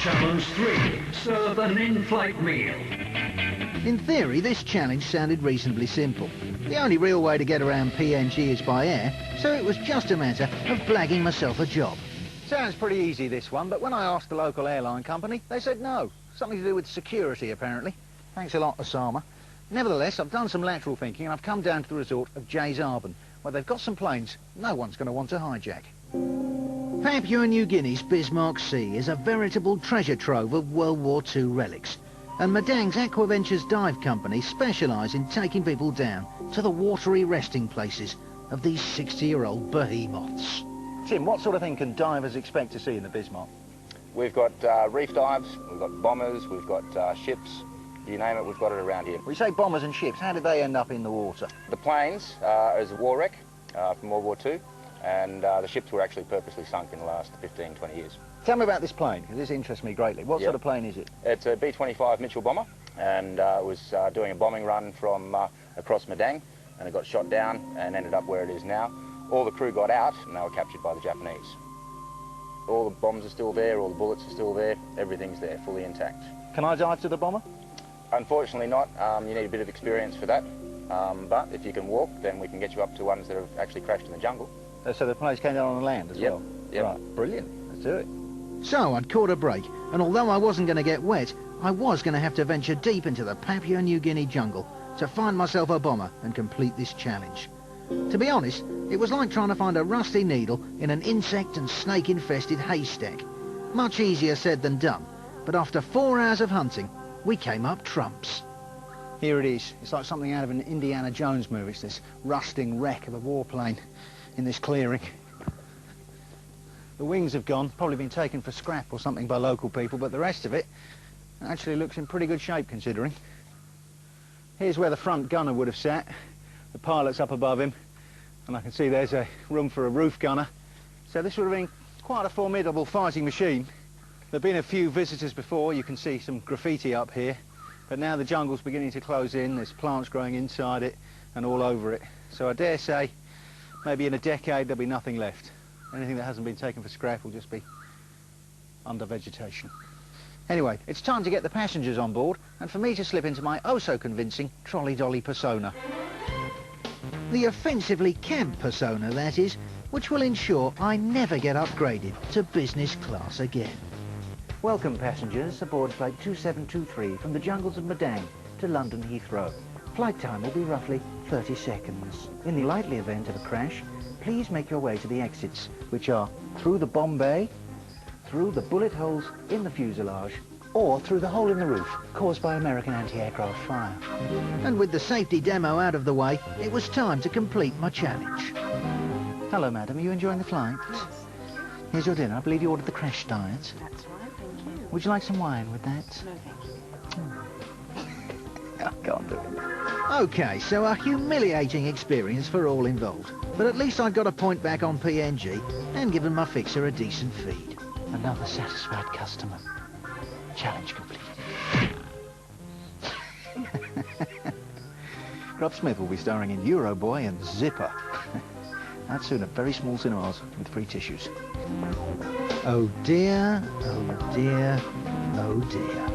Challenge 3. Serve an in-flight meal. In theory, this challenge sounded reasonably simple. The only real way to get around PNG is by air, so it was just a matter of blagging myself a job. Sounds pretty easy, this one, but when I asked the local airline company, they said no. Something to do with security, apparently. Thanks a lot, Osama. Nevertheless, I've done some lateral thinking and I've come down to the resort of Jay's Arban, where they've got some planes no one's going to want to hijack. Papua New Guinea's Bismarck Sea is a veritable treasure trove of World War II relics, and Madang's Aquaventures Dive Company specialise in taking people down to the watery resting places of these 60-year-old behemoths. Tim, what sort of thing can divers expect to see in the Bismarck? We've got reef dives, we've got bombers, we've got ships, you name it, we've got it around here. We say bombers and ships, how did they end up in the water? The planes is a war wreck from World War II, and the ships were actually purposely sunk in the last 15, 20 years. Tell me about this plane, because this interests me greatly. What sort of plane is it? It's a B-25 Mitchell bomber, and it was doing a bombing run from across Madang, and it got shot down and ended up where it is now. All the crew got out, and they were captured by the Japanese. All the bombs are still there, all the bullets are still there, everything's there, fully intact. Can I dive to the bomber? Unfortunately not. You need a bit of experience for that, but if you can walk, then we can get you up to ones that have actually crashed in the jungle. So the planes came down on the land as well? Yep. Right, brilliant. Let's do it. So I'd caught a break, and although I wasn't going to get wet, I was going to have to venture deep into the Papua New Guinea jungle to find myself a bomber and complete this challenge. To be honest, it was like trying to find a rusty needle in an insect and snake-infested haystack. Much easier said than done, but after 4 hours of hunting, we came up trumps. Here it is. It's like something out of an Indiana Jones movie. It's this rusting wreck of a warplane in this clearing. The wings have gone, probably been taken for scrap or something by local people, but the rest of it actually looks in pretty good shape considering. Here's where the front gunner would have sat. The pilot's up above him, and I can see there's a room for a roof gunner. So this would have been quite a formidable fighting machine. There have been a few visitors before. You can see some graffiti up here, but now the jungle's beginning to close in. There's plants growing inside it and all over it. So I dare say maybe in a decade there'll be nothing left. Anything that hasn't been taken for scrap will just be under vegetation. Anyway, it's time to get the passengers on board and for me to slip into my oh-so-convincing trolley-dolly persona. The offensively camp persona, that is, which will ensure I never get upgraded to business class again. Welcome, passengers, aboard flight 2723 from the jungles of Madang to London Heathrow. Flight time will be roughly 30 seconds. In the likely event of a crash, please make your way to the exits, which are through the bomb bay, through the bullet holes in the fuselage, or through the hole in the roof caused by American anti-aircraft fire. And with the safety demo out of the way, it was time to complete my challenge. Hello, madam. Are you enjoying the flight? Yes. Here's your dinner. I believe you ordered the crash diet. That's right, thank you. Would you like some wine with that? No, thank you. I can't do it. OK, so a humiliating experience for all involved. But at least I got a point back on PNG and given my fixer a decent feed. Another satisfied customer. Challenge completed. Rob Smith will be starring in Euroboy and Zipper. That's soon at very small cinemas with free tissues. Oh dear, oh dear, oh dear.